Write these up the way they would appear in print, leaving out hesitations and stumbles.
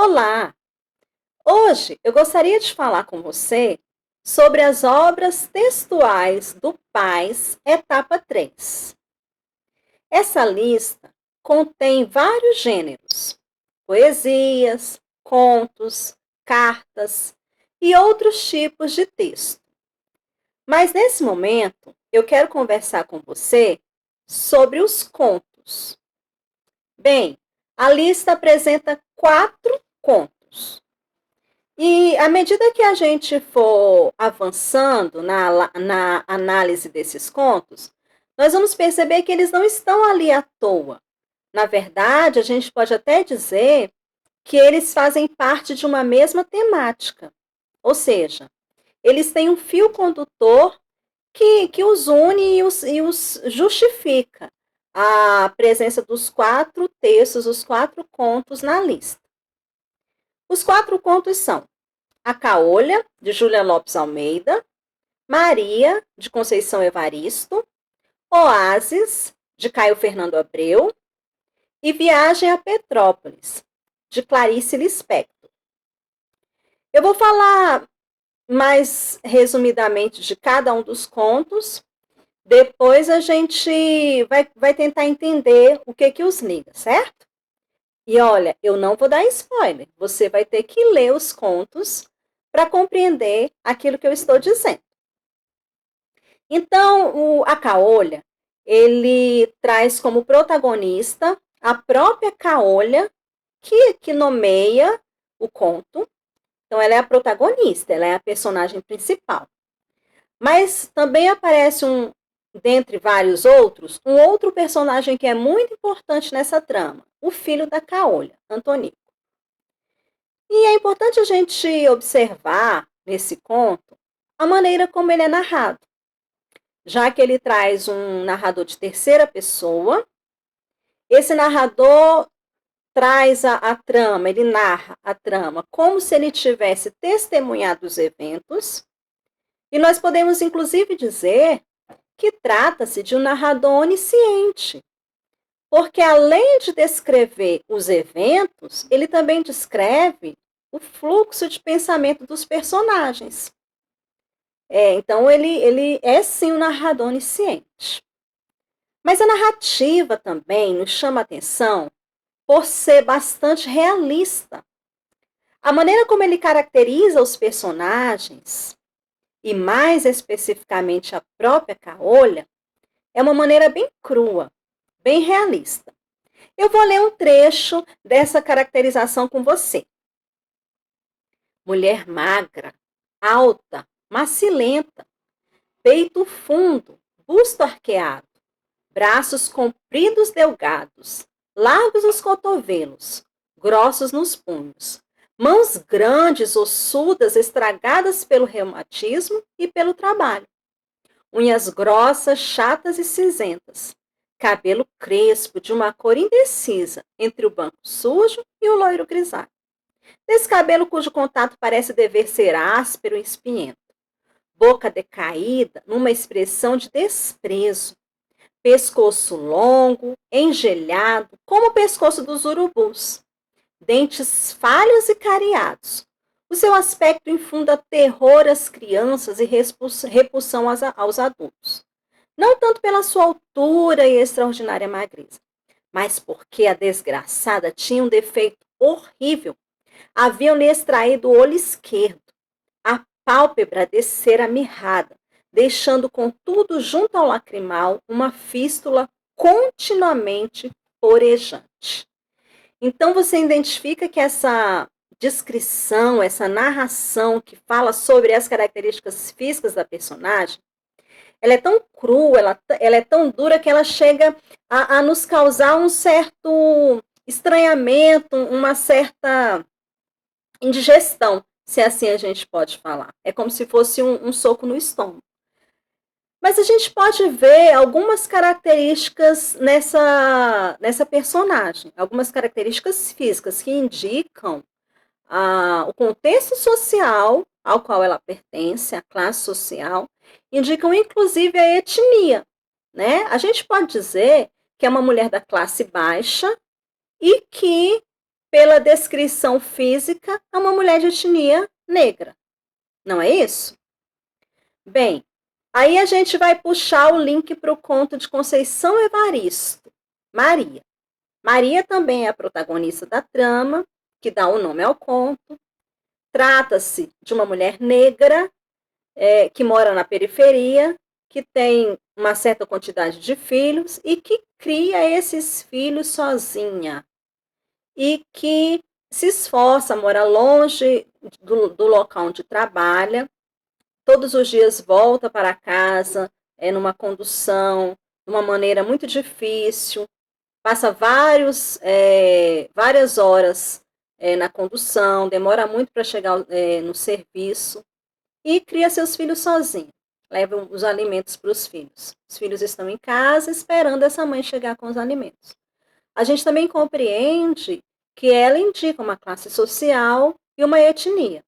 Olá! Hoje eu gostaria de falar com você sobre as obras textuais do PAS, etapa 3. Essa lista contém vários gêneros: poesias, contos, cartas e outros tipos de texto. Mas nesse momento eu quero conversar com você sobre os contos. Bem, a lista apresenta 4 contos. E à medida que a gente for avançando na análise desses contos, nós vamos perceber que eles não estão ali à toa. Na verdade, a gente pode até dizer que eles fazem parte de uma mesma temática. Ou seja, eles têm um fio condutor que os une e os justifica a presença dos 4 textos, os 4 contos na lista. Os 4 contos são A Caolha, de Júlia Lopes Almeida, Maria, de Conceição Evaristo, Oásis, de Caio Fernando Abreu, e Viagem a Petrópolis, de Clarice Lispector. Eu vou falar mais resumidamente de cada um dos contos, depois a gente vai tentar entender o que os liga, certo? E olha, eu não vou dar spoiler, você vai ter que ler os contos para compreender aquilo que eu estou dizendo. Então, a Caolha, ele traz como protagonista a própria Caolha, que nomeia o conto. Então, ela é a protagonista, ela é a personagem principal. Mas também aparece dentre vários outros, um outro personagem que é muito importante nessa trama, o filho da Caolha, Antonico. E é importante a gente observar, nesse conto, a maneira como ele é narrado, já que ele traz um narrador de terceira pessoa. Esse narrador traz a trama, ele narra a trama como se ele tivesse testemunhado os eventos, e nós podemos inclusive dizer que trata-se de um narrador onisciente, porque além de descrever os eventos, ele também descreve o fluxo de pensamento dos personagens. Então, ele é sim um narrador onisciente. Mas a narrativa também nos chama a atenção por ser bastante realista. A maneira como ele caracteriza os personagens, e mais especificamente a própria Caolha, é uma maneira bem crua, bem realista. Eu vou ler um trecho dessa caracterização com você. Mulher magra, alta, macilenta, peito fundo, busto arqueado, braços compridos delgados, largos nos cotovelos, grossos nos punhos, mãos grandes, ossudas, estragadas pelo reumatismo e pelo trabalho, unhas grossas, chatas e cinzentas, cabelo crespo de uma cor indecisa entre o branco sujo e o loiro grisalho. Desse cabelo cujo contato parece dever ser áspero e espinhento. Boca decaída numa expressão de desprezo. Pescoço longo, engelhado, como o pescoço dos urubus. Dentes falhos e cariados. O seu aspecto infunda terror às crianças e repulsão aos adultos. Não tanto pela sua altura e extraordinária magreza, mas porque a desgraçada tinha um defeito horrível. Haviam-lhe extraído o olho esquerdo. A pálpebra descera mirrada, deixando, contudo, junto ao lacrimal, uma fístula continuamente porejante. Então, você identifica que essa descrição, essa narração que fala sobre as características físicas da personagem, ela é tão crua, ela é tão dura que ela chega a nos causar um certo estranhamento, uma certa indigestão, se assim a gente pode falar. É como se fosse um soco no estômago. Mas a gente pode ver algumas características nessa personagem, algumas características físicas que indicam o contexto social ao qual ela pertence, a classe social, indicam inclusive a etnia, né? A gente pode dizer que é uma mulher da classe baixa e que pela descrição física, é uma mulher de etnia negra. Não é isso? Bem, aí a gente vai puxar o link para o conto de Conceição Evaristo, Maria. Maria também é a protagonista da trama, que dá o nome ao conto. Trata-se de uma mulher negra que mora na periferia, que tem uma certa quantidade de filhos e que cria esses filhos sozinha. E que se esforça, mora longe do local onde trabalha, todos os dias volta para casa, numa condução, de uma maneira muito difícil, passa várias horas na condução, demora muito para chegar no serviço e cria seus filhos sozinha. Leva os alimentos para os filhos. Os filhos estão em casa esperando essa mãe chegar com os alimentos. A gente também compreende que ela indica uma classe social e uma etnia.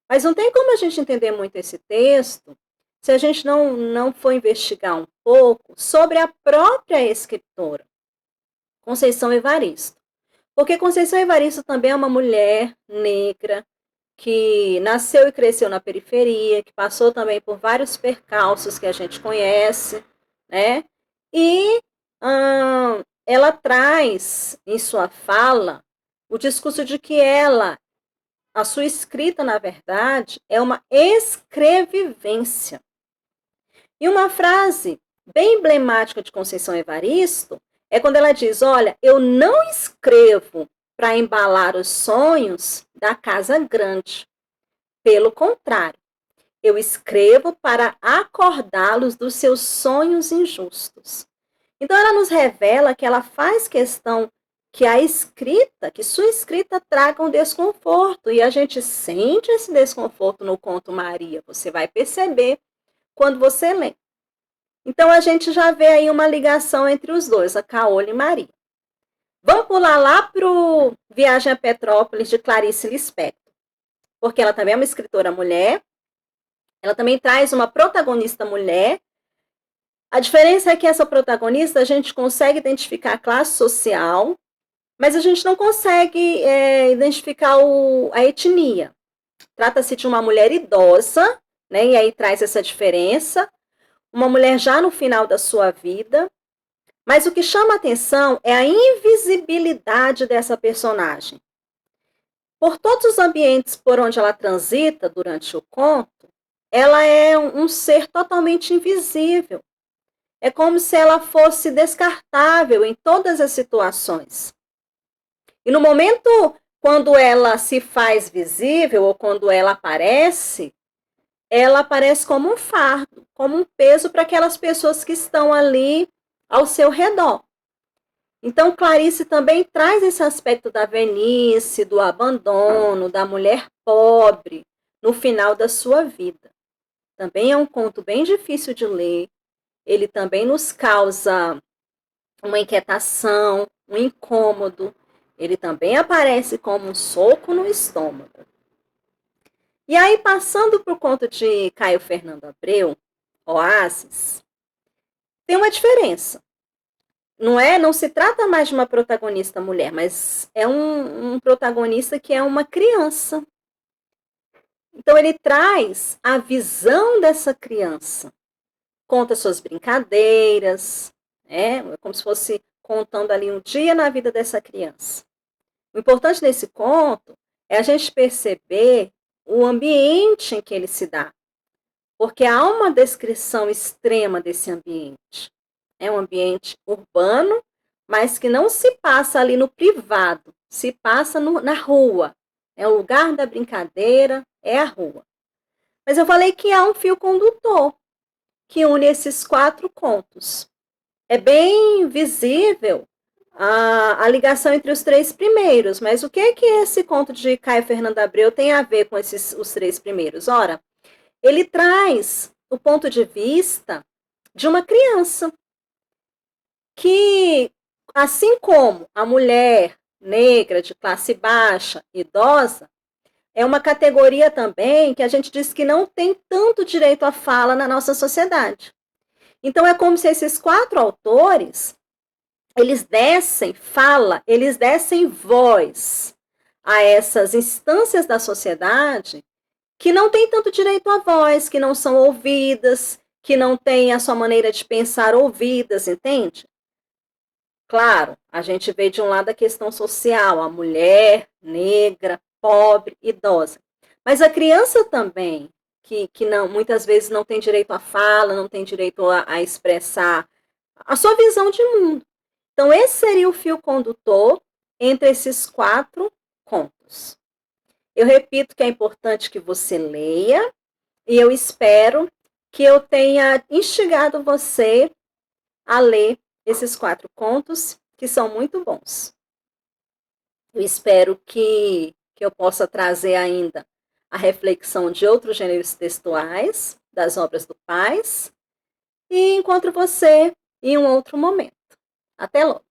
Mas não tem como a gente entender muito esse texto se a gente não for investigar um pouco sobre a própria escritora, Conceição Evaristo. Porque Conceição Evaristo também é uma mulher negra que nasceu e cresceu na periferia, que passou também por vários percalços que a gente conhece, né? E ela traz em sua fala o discurso de que a sua escrita, na verdade, é uma escrevivência. E uma frase bem emblemática de Conceição Evaristo é quando ela diz: olha, eu não escrevo para embalar os sonhos da casa grande. Pelo contrário, eu escrevo para acordá-los dos seus sonhos injustos. Então ela nos revela que ela faz questão que sua escrita traga um desconforto, e a gente sente esse desconforto no conto Maria, você vai perceber quando você lê. Então a gente já vê aí uma ligação entre os dois, a Caolha e Maria. Vamos pular lá para o Viagem a Petrópolis, de Clarice Lispector, porque ela também é uma escritora mulher, ela também traz uma protagonista mulher. A diferença é que essa protagonista a gente consegue identificar a classe social, mas a gente não consegue identificar a etnia. Trata-se de uma mulher idosa, né, e aí traz essa diferença, uma mulher já no final da sua vida, mas o que chama a atenção é a invisibilidade dessa personagem. Por todos os ambientes por onde ela transita durante o conto, ela é um ser totalmente invisível. É como se ela fosse descartável em todas as situações. E no momento quando ela se faz visível ou quando ela aparece como um fardo, como um peso para aquelas pessoas que estão ali ao seu redor. Então, Clarice também traz esse aspecto da velhice, do abandono, da mulher pobre no final da sua vida. Também é um conto bem difícil de ler. Ele também nos causa uma inquietação, um incômodo. Ele também aparece como um soco no estômago. E aí, passando para o conto de Caio Fernando Abreu, Oásis, tem uma diferença. Não se trata mais de uma protagonista mulher, mas é um protagonista que é uma criança. Então, ele traz a visão dessa criança. Conta suas brincadeiras, é como se fosse contando ali um dia na vida dessa criança. O importante nesse conto é a gente perceber o ambiente em que ele se dá, porque há uma descrição extrema desse ambiente. É um ambiente urbano, mas que não se passa ali no privado, se passa na rua. É o lugar da brincadeira, é a rua. Mas eu falei que há um fio condutor que une esses 4 contos. É bem visível a ligação entre os 3 primeiros, mas o que é que esse conto de Caio Fernando Abreu tem a ver com os 3 primeiros? Ora, ele traz o ponto de vista de uma criança que, assim como a mulher negra de classe baixa, idosa, é uma categoria também que a gente diz que não tem tanto direito à fala na nossa sociedade. Então, é como se esses 4 autores, eles dessem fala, eles dessem voz a essas instâncias da sociedade que não têm tanto direito à voz, que não são ouvidas, que não têm a sua maneira de pensar ouvidas, entende? Claro, a gente vê de um lado a questão social, a mulher, negra, pobre, idosa. Mas a criança também, que não, muitas vezes não tem direito à fala, não tem direito a expressar a sua visão de mundo. Então, esse seria o fio condutor entre esses 4 contos. Eu repito que é importante que você leia, e eu espero que eu tenha instigado você a ler esses 4 contos, que são muito bons. Eu espero que eu possa trazer ainda a reflexão de outros gêneros textuais, das obras do Paz, e encontro você em um outro momento. Até logo!